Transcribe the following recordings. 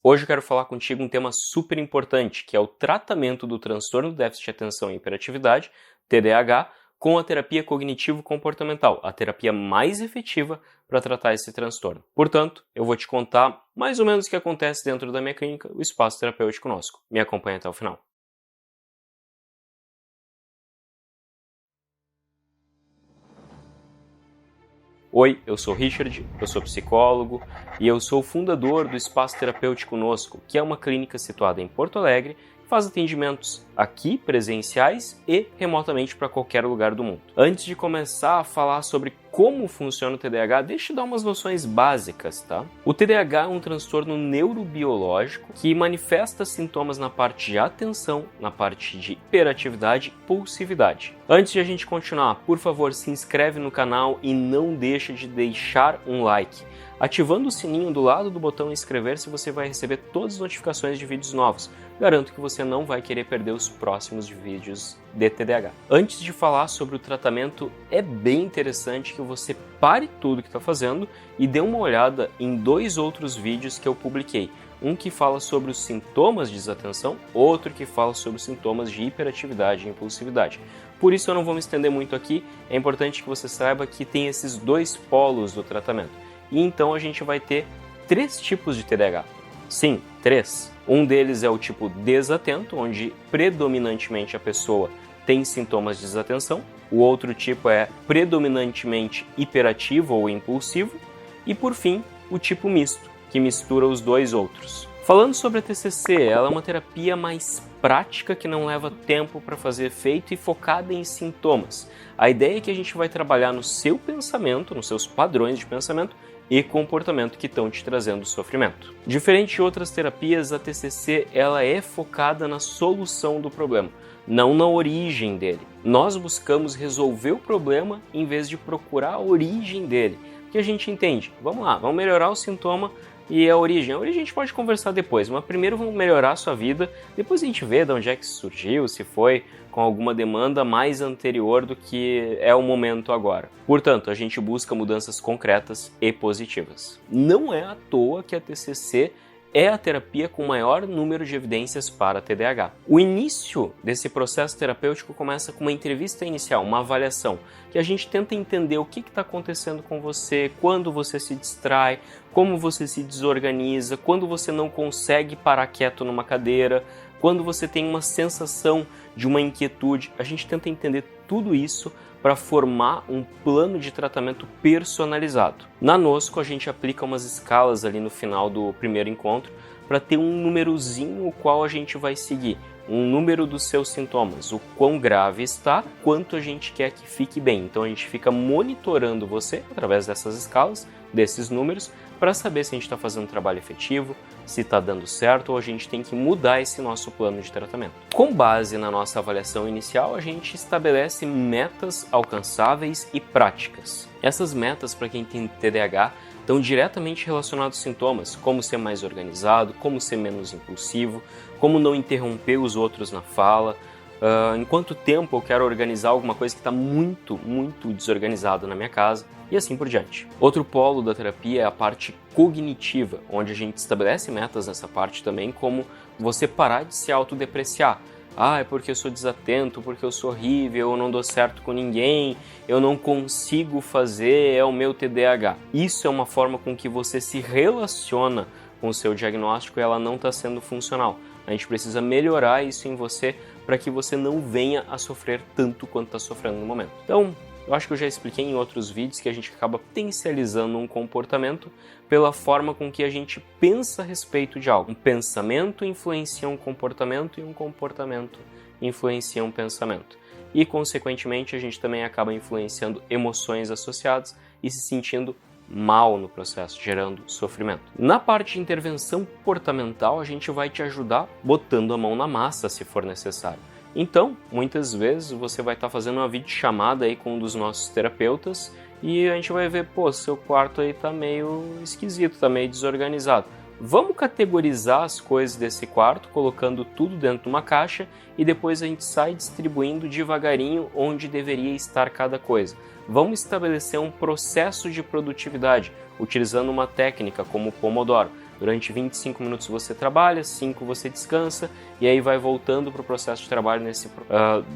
Hoje eu quero falar contigo um tema super importante, que é o tratamento do transtorno do déficit de atenção e hiperatividade, TDAH, com a terapia cognitivo-comportamental, a terapia mais efetiva para tratar esse transtorno. Portanto, eu vou te contar mais ou menos o que acontece dentro da minha clínica, o Espaço Terapêutico Conosco. Me acompanha até o final. Oi, eu sou Richard, eu sou psicólogo e eu sou o fundador do Espaço Terapêutico Conosco, que é uma clínica situada em Porto Alegre que faz atendimentos aqui presenciais e remotamente para qualquer lugar do mundo. Antes de começar a falar sobre como funciona o TDAH, deixa eu dar umas noções básicas, tá? O TDAH é um transtorno neurobiológico que manifesta sintomas na parte de atenção, na parte de hiperatividade e impulsividade. Antes de a gente continuar, por favor, se inscreve no canal e não deixa de deixar um like. Ativando o sininho do lado do botão inscrever-se, você vai receber todas as notificações de vídeos novos. Garanto que você não vai querer perder os próximos vídeos de TDAH. Antes de falar sobre o tratamento, é bem interessante que você pare tudo que está fazendo e dê uma olhada em 2 outros vídeos que eu publiquei. Um que fala sobre os sintomas de desatenção, outro que fala sobre os sintomas de hiperatividade e impulsividade. Por isso eu não vou me estender muito aqui, é importante que você saiba que tem esses 2 polos do tratamento. E então a gente vai ter 3 tipos de TDAH. Sim, 3. Um deles é o tipo desatento, onde predominantemente a pessoa tem sintomas de desatenção. O outro tipo é predominantemente hiperativo ou impulsivo. E por fim, o tipo misto, que mistura os 2 outros. Falando sobre a TCC, ela é uma terapia mais prática que não leva tempo para fazer efeito e focada em sintomas. A ideia é que a gente vai trabalhar no seu pensamento, nos seus padrões de pensamento e comportamento que estão te trazendo sofrimento. Diferente de outras terapias, a TCC ela é focada na solução do problema, não na origem dele. Nós buscamos resolver o problema em vez de procurar a origem dele. Porque a gente entende, vamos lá, vamos melhorar o sintoma e a origem. A origem a gente pode conversar depois, mas primeiro vamos melhorar a sua vida, depois a gente vê de onde é que surgiu, se foi com alguma demanda mais anterior do que é o momento agora. Portanto, a gente busca mudanças concretas e positivas. Não é à toa que a TCC é a terapia com maior número de evidências para TDAH. O início desse processo terapêutico começa com uma entrevista inicial, uma avaliação, que a gente tenta entender o que está acontecendo com você, quando você se distrai, como você se desorganiza, quando você não consegue parar quieto numa cadeira, quando você tem uma sensação de uma inquietude. A gente tenta entender tudo isso para formar um plano de tratamento personalizado. Na Nosco, a gente aplica umas escalas ali no final do primeiro encontro para ter um númerozinho o qual a gente vai seguir, um número dos seus sintomas, o quão grave está, quanto a gente quer que fique bem. Então a gente fica monitorando você através dessas escalas, desses números, para saber se a gente está fazendo um trabalho efetivo, se está dando certo ou a gente tem que mudar esse nosso plano de tratamento. Com base na nossa avaliação inicial, a gente estabelece metas alcançáveis e práticas. Essas metas, para quem tem TDAH, estão diretamente relacionadas aos sintomas, como ser mais organizado, como ser menos impulsivo, como não interromper os outros na fala, em quanto tempo eu quero organizar alguma coisa que está muito desorganizado na minha casa, e assim por diante. Outro polo da terapia é a parte cognitiva, onde a gente estabelece metas nessa parte também, como você parar de se autodepreciar. É porque eu sou desatento, porque eu sou horrível, eu não dou certo com ninguém, eu não consigo fazer, é o meu TDAH. Isso é uma forma com que você se relaciona com o seu diagnóstico e ela não está sendo funcional. A gente precisa melhorar isso em você para que você não venha a sofrer tanto quanto está sofrendo no momento. Então, eu acho que eu já expliquei em outros vídeos que a gente acaba potencializando um comportamento pela forma com que a gente pensa a respeito de algo. Um pensamento influencia um comportamento e um comportamento influencia um pensamento. E, consequentemente, a gente também acaba influenciando emoções associadas e se sentindo mal no processo, gerando sofrimento. Na parte de intervenção comportamental, a gente vai te ajudar botando a mão na massa, se for necessário. Então, muitas vezes você vai estar fazendo uma videochamada aí com um dos nossos terapeutas e a gente vai ver, seu quarto aí tá meio esquisito, tá meio desorganizado. Vamos categorizar as coisas desse quarto, colocando tudo dentro de uma caixa e depois a gente sai distribuindo devagarinho onde deveria estar cada coisa. Vamos estabelecer um processo de produtividade, utilizando uma técnica como o Pomodoro. A Durante 25 minutos você trabalha, 5 você descansa e aí vai voltando para o processo de trabalho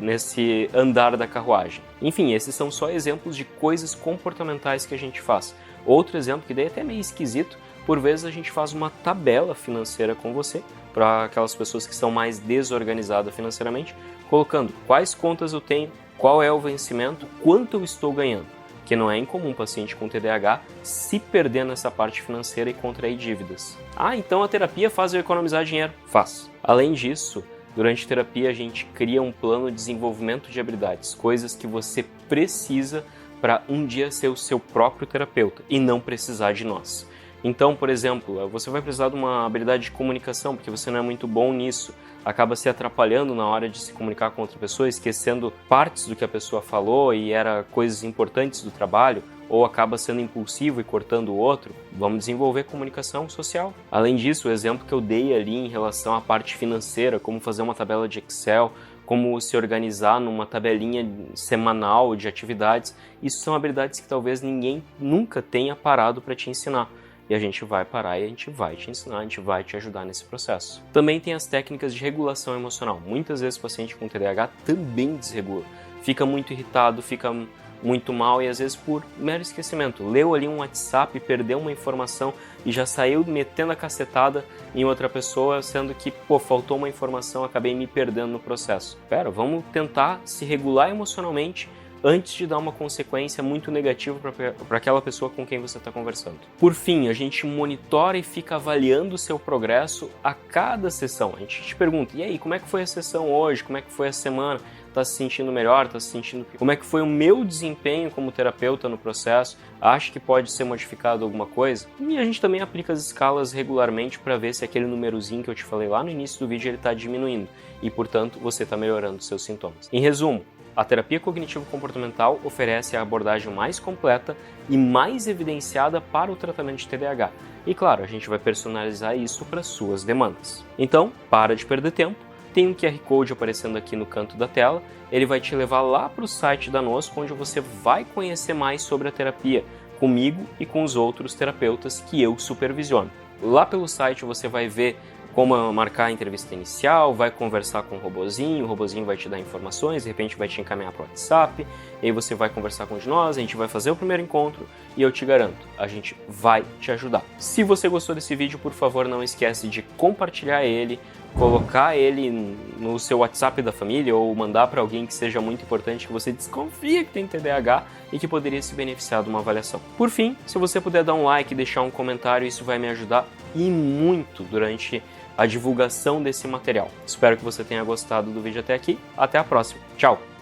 nesse andar da carruagem. Enfim, esses são só exemplos de coisas comportamentais que a gente faz. Outro exemplo que daí é até meio esquisito, por vezes a gente faz uma tabela financeira com você, para aquelas pessoas que são mais desorganizadas financeiramente, colocando quais contas eu tenho, qual é o vencimento, quanto eu estou ganhando. Que não é incomum um paciente com TDAH se perder nessa parte financeira e contrair dívidas. Ah, então a terapia faz eu economizar dinheiro? Faz. Além disso, durante a terapia a gente cria um plano de desenvolvimento de habilidades, coisas que você precisa para um dia ser o seu próprio terapeuta e não precisar de nós. Então, por exemplo, você vai precisar de uma habilidade de comunicação, porque você não é muito bom nisso, acaba se atrapalhando na hora de se comunicar com outra pessoa, esquecendo partes do que a pessoa falou e era coisas importantes do trabalho, ou acaba sendo impulsivo e cortando o outro. Vamos desenvolver comunicação social. Além disso, o exemplo que eu dei ali em relação à parte financeira, como fazer uma tabela de Excel, como se organizar numa tabelinha semanal de atividades, isso são habilidades que talvez ninguém nunca tenha parado para te ensinar. E a gente vai parar e a gente vai te ensinar, a gente vai te ajudar nesse processo. Também tem as técnicas de regulação emocional. Muitas vezes o paciente com TDAH também desregula. Fica muito irritado, fica muito mal e às vezes por mero esquecimento. Leu ali um WhatsApp, perdeu uma informação e já saiu metendo a cacetada em outra pessoa, sendo que, faltou uma informação, acabei me perdendo no processo. Vamos tentar se regular emocionalmente antes de dar uma consequência muito negativa para aquela pessoa com quem você está conversando. Por fim, a gente monitora e fica avaliando o seu progresso a cada sessão. A gente te pergunta, e aí, como é que foi a sessão hoje? Como é que foi a semana? Está se sentindo melhor? Está se sentindo pior? Como é que foi o meu desempenho como terapeuta no processo? Acha que pode ser modificado alguma coisa? E a gente também aplica as escalas regularmente para ver se aquele númerozinho que eu te falei lá no início do vídeo está diminuindo e, portanto, você está melhorando os seus sintomas. Em resumo, a terapia cognitivo-comportamental oferece a abordagem mais completa e mais evidenciada para o tratamento de TDAH. E claro, a gente vai personalizar isso para suas demandas. Então, para de perder tempo, tem um QR Code aparecendo aqui no canto da tela, ele vai te levar lá para o site da Nosco, onde você vai conhecer mais sobre a terapia, comigo e com os outros terapeutas que eu supervisiono. Lá pelo site você vai ver como marcar a entrevista inicial, vai conversar com o robozinho vai te dar informações, de repente vai te encaminhar para o WhatsApp, e aí você vai conversar com um de nós, a gente vai fazer o primeiro encontro e eu te garanto, a gente vai te ajudar. Se você gostou desse vídeo, por favor, não esquece de compartilhar ele, colocar ele no seu WhatsApp da família ou mandar para alguém que seja muito importante, que você desconfia que tem TDAH e que poderia se beneficiar de uma avaliação. Por fim, se você puder dar um like e deixar um comentário, isso vai me ajudar e muito durante a divulgação desse material. Espero que você tenha gostado do vídeo até aqui. Até a próxima. Tchau!